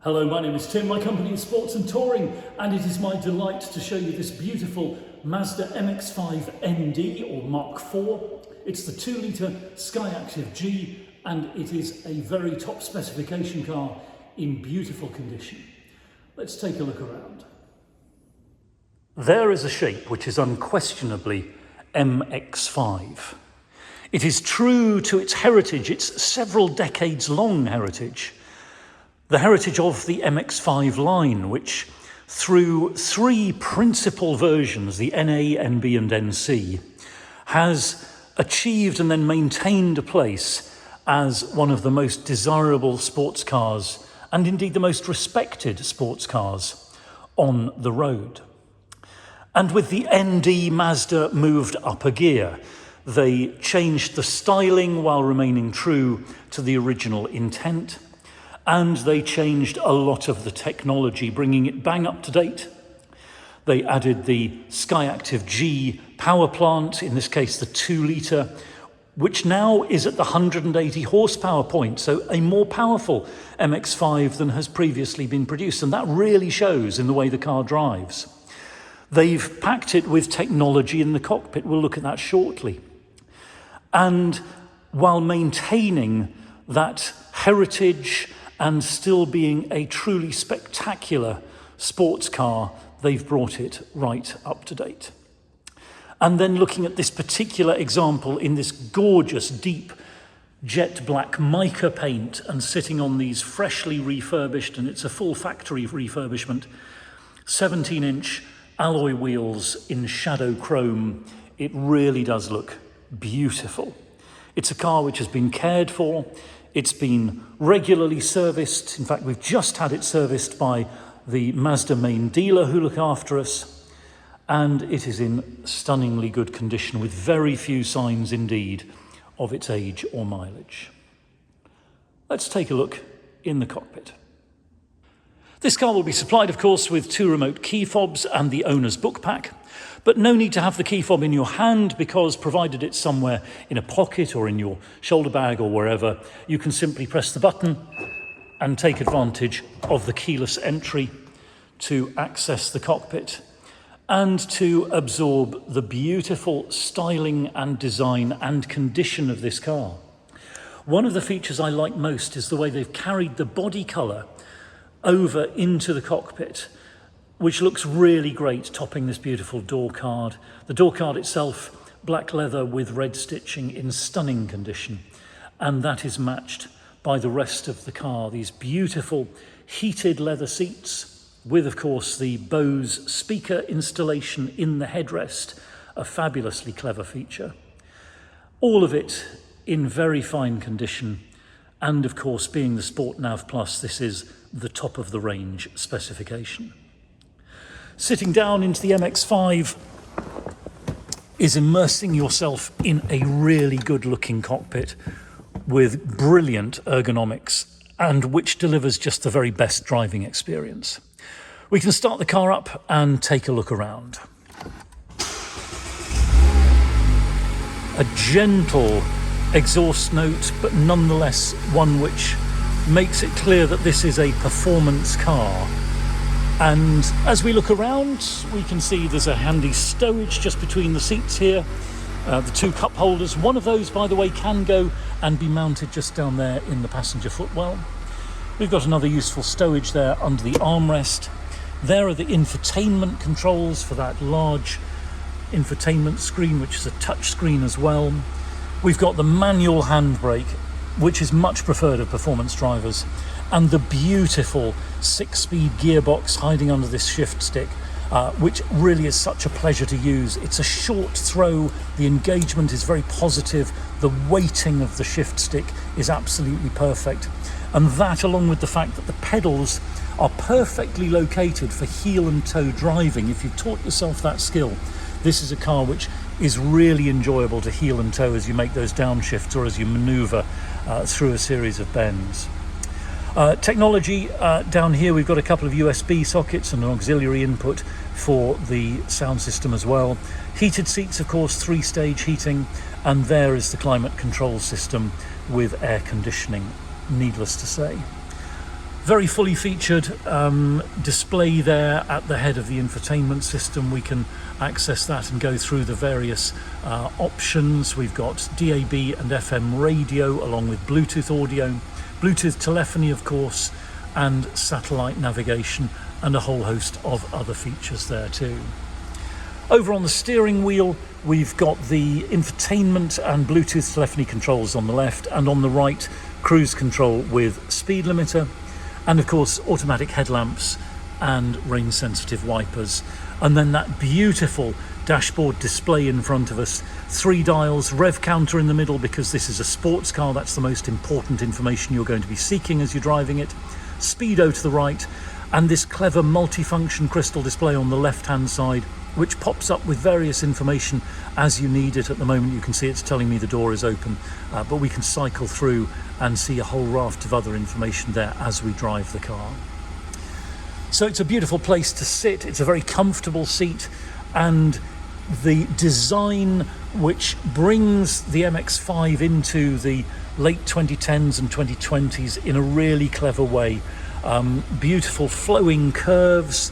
Hello, my name is Tim, my company is Sports and Touring, and it is my delight to show you this beautiful Mazda MX-5 ND or Mark IV. It's the 2-litre SKYACTIV-G, and it is a very top specification car in beautiful condition. Let's take a look around. There is a shape which is unquestionably MX-5. It is true to its heritage, its several decades long heritage. The heritage of the MX-5 line, which through three principal versions, the NA, NB and NC, has achieved and then maintained a place as one of the most desirable sports cars and indeed the most respected sports cars on the road. And with the ND, Mazda moved up a gear. They changed the styling while remaining true to the original intent. And they changed a lot of the technology, bringing it bang up to date. They added the SKYACTIV-G power plant, in this case the 2-litre, which now is at the 180 horsepower point, so a more powerful MX-5 than has previously been produced, and that really shows in the way the car drives. They've packed it with technology in the cockpit, we'll look at that shortly. And while maintaining that heritage and still being a truly spectacular sports car, they've brought it right up to date. And then looking at this particular example in this gorgeous deep jet black mica paint and sitting on these freshly refurbished, and it's a full factory refurbishment, 17-inch alloy wheels in shadow chrome, it really does look beautiful. It's a car which has been cared for. It's been regularly serviced. In fact, we've just had it serviced by the Mazda main dealer who look after us. And it is in stunningly good condition with very few signs indeed of its age or mileage. Let's take a look in the cockpit. This car will be supplied, of course, with 2 remote key fobs and the owner's book pack. But no need to have the key fob in your hand because provided it's somewhere in a pocket or in your shoulder bag or wherever, you can simply press the button and take advantage of the keyless entry to access the cockpit and to absorb the beautiful styling and design and condition of this car. One of the features I like most is the way they've carried the body colour over into the cockpit, which looks really great, topping this beautiful door card. The door card itself, black leather with red stitching in stunning condition. And that is matched by the rest of the car. These beautiful heated leather seats with, of course, the Bose speaker installation in the headrest, a fabulously clever feature. All of it in very fine condition. And of course, being the Sport Nav Plus, this is the top of the range specification. Sitting down into the MX-5 is immersing yourself in a really good looking cockpit with brilliant ergonomics and which delivers just the very best driving experience. We can start the car up and take a look around. A gentle exhaust note, but nonetheless one which makes it clear that this is a performance car. And as we look around, we can see there's a handy stowage just between the seats here. The 2 cup holders. One of those, by the way, can go and be mounted just down there in the passenger footwell. We've got another useful stowage there under the armrest. There are the infotainment controls for that large infotainment screen, which is a touch screen as well. We've got the manual handbrake, which is much preferred of performance drivers, and the beautiful 6-speed gearbox hiding under this shift stick, which really is such a pleasure to use. It's a short throw, the engagement is very positive, the weighting of the shift stick is absolutely perfect. And that, along with the fact that the pedals are perfectly located for heel and toe driving, if you've taught yourself that skill, this is a car which is really enjoyable to heel and toe as you make those downshifts or as you maneuver through a series of bends. Technology, down here we've got a couple of USB sockets and an auxiliary input for the sound system as well. Heated seats, of course, 3-stage heating, and there is the climate control system with air conditioning, needless to say. Very fully featured display there at the head of the infotainment system. We can access that and go through the various options. We've got DAB and FM radio along with Bluetooth audio, Bluetooth telephony of course, and satellite navigation, and a whole host of other features there too. Over on the steering wheel, we've got the infotainment and Bluetooth telephony controls on the left, and on the right, cruise control with speed limiter, and of course automatic headlamps and rain sensitive wipers. And then that beautiful dashboard display in front of us, 3 dials, rev counter in the middle because this is a sports car. That's the most important information you're going to be seeking as you're driving it. Speedo to the right, and this clever multifunction crystal display on the left hand side, which pops up with various information as you need it. At the moment you can see it's telling me the door is open, but we can cycle through and see a whole raft of other information there as we drive the car. So it's a beautiful place to sit, it's a very comfortable seat, and the design which brings the MX-5 into the late 2010s and 2020s in a really clever way. Beautiful flowing curves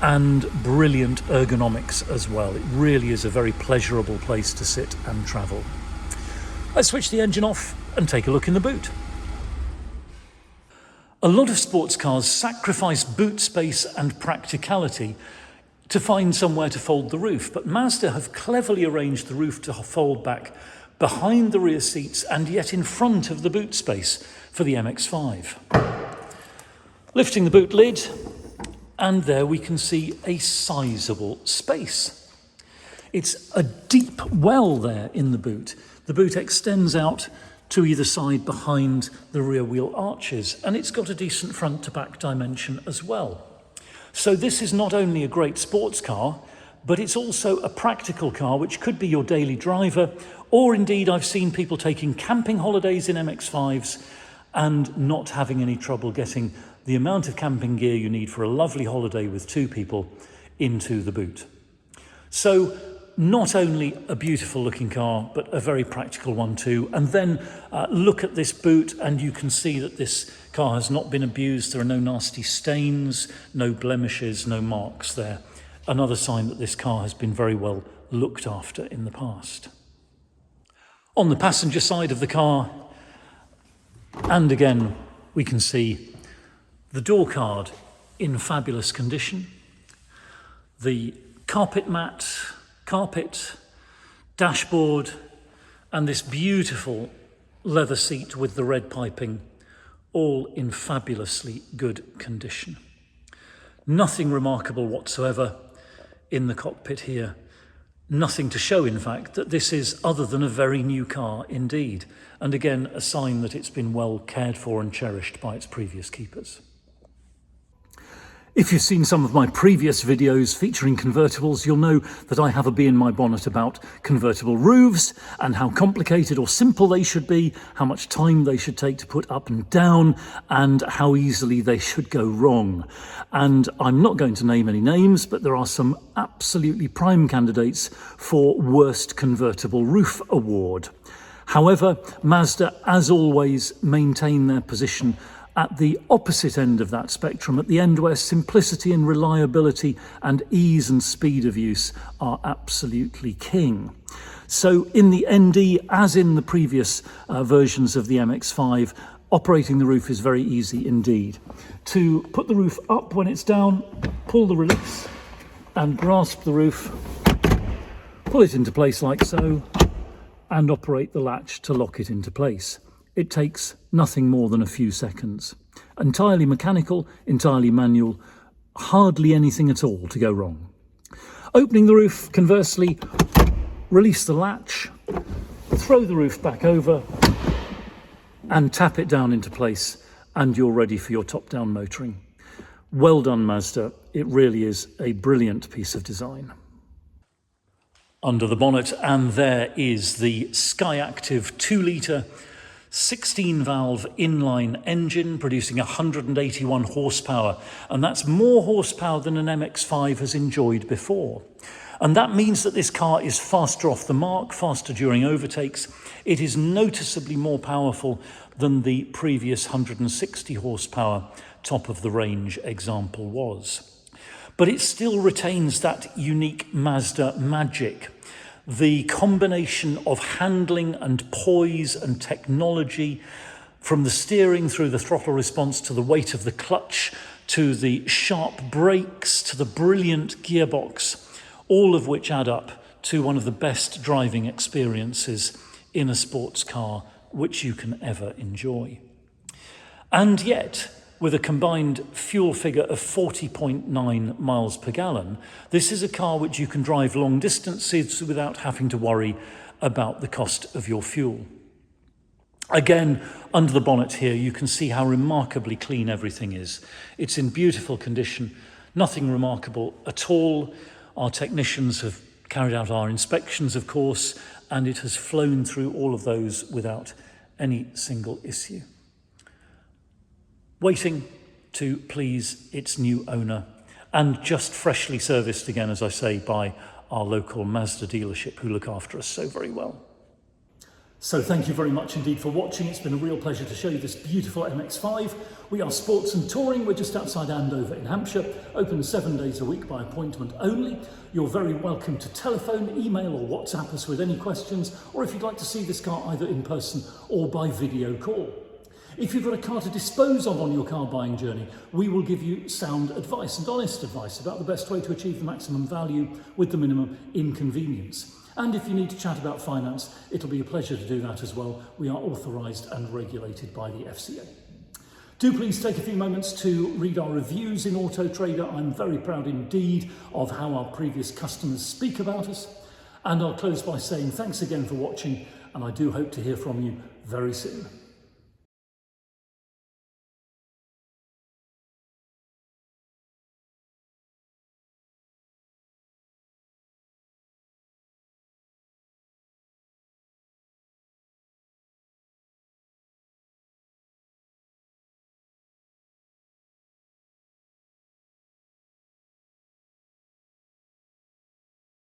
and brilliant ergonomics as well. It really is a very pleasurable place to sit and travel. Let's switch the engine off and take a look in the boot. A lot of sports cars sacrifice boot space and practicality to find somewhere to fold the roof, but Mazda have cleverly arranged the roof to fold back behind the rear seats and yet in front of the boot space for the MX-5. Lifting the boot lid, and there we can see a sizable space. It's a deep well there in the boot. The boot extends out to either side behind the rear wheel arches, and it's got a decent front to back dimension as well. So this is not only a great sports car, but it's also a practical car which could be your daily driver, or indeed I've seen people taking camping holidays in MX-5s and not having any trouble getting the amount of camping gear you need for a lovely holiday with 2 people into the boot. So not only a beautiful looking car, but a very practical one too. And then look at this boot and you can see that this car has not been abused. There are no nasty stains, no blemishes, no marks there. Another sign that this car has been very well looked after in the past. On the passenger side of the car, and again, we can see the door card in fabulous condition, the carpet, dashboard, and this beautiful leather seat with the red piping, all in fabulously good condition. Nothing remarkable whatsoever in the cockpit here. Nothing to show, in fact, that this is other than a very new car indeed. And again, a sign that it's been well cared for and cherished by its previous keepers. If you've seen some of my previous videos featuring convertibles, you'll know that I have a bee in my bonnet about convertible roofs and how complicated or simple they should be, how much time they should take to put up and down, and how easily they should go wrong. And I'm not going to name any names, but there are some absolutely prime candidates for Worst Convertible Roof Award. However, Mazda, as always, maintain their position at the opposite end of that spectrum, at the end where simplicity and reliability and ease and speed of use are absolutely king. So in the ND, as in the previous versions of the MX-5, operating the roof is very easy indeed. To put the roof up when it's down, pull the release and grasp the roof, pull it into place like so, and operate the latch to lock it into place. It takes nothing more than a few seconds. Entirely mechanical, entirely manual, hardly anything at all to go wrong. Opening the roof, conversely, release the latch, throw the roof back over, and tap it down into place, and you're ready for your top-down motoring. Well done, Mazda. It really is a brilliant piece of design. Under the bonnet, and there is the SKYACTIV 2-litre 16-valve inline engine producing 181 horsepower, and that's more horsepower than an MX-5 has enjoyed before. And that means that this car is faster off the mark, faster during overtakes. It is noticeably more powerful than the previous 160 horsepower top of the range example was. But it still retains that unique Mazda magic. The combination of handling and poise and technology, from the steering through the throttle response to the weight of the clutch, to the sharp brakes, to the brilliant gearbox, all of which add up to one of the best driving experiences in a sports car which you can ever enjoy. And yet, with a combined fuel figure of 40.9 miles per gallon, this is a car which you can drive long distances without having to worry about the cost of your fuel. Again, under the bonnet here, you can see how remarkably clean everything is. It's in beautiful condition, nothing remarkable at all. Our technicians have carried out our inspections, of course, and it has flown through all of those without any single issue. Waiting to please its new owner, and just freshly serviced again, as I say, by our local Mazda dealership who look after us so very well. So thank you very much indeed for watching. It's been a real pleasure to show you this beautiful MX-5. We are Sports and Touring. We're just outside Andover in Hampshire, open 7 days a week by appointment only. You're very welcome to telephone, email or WhatsApp us with any questions, or if you'd like to see this car either in person or by video call. If you've got a car to dispose of on your car buying journey, we will give you sound advice and honest advice about the best way to achieve the maximum value with the minimum inconvenience. And if you need to chat about finance, it'll be a pleasure to do that as well. We are authorised and regulated by the FCA. Do please take a few moments to read our reviews in Auto Trader. I'm very proud indeed of how our previous customers speak about us. And I'll close by saying thanks again for watching, and I do hope to hear from you very soon.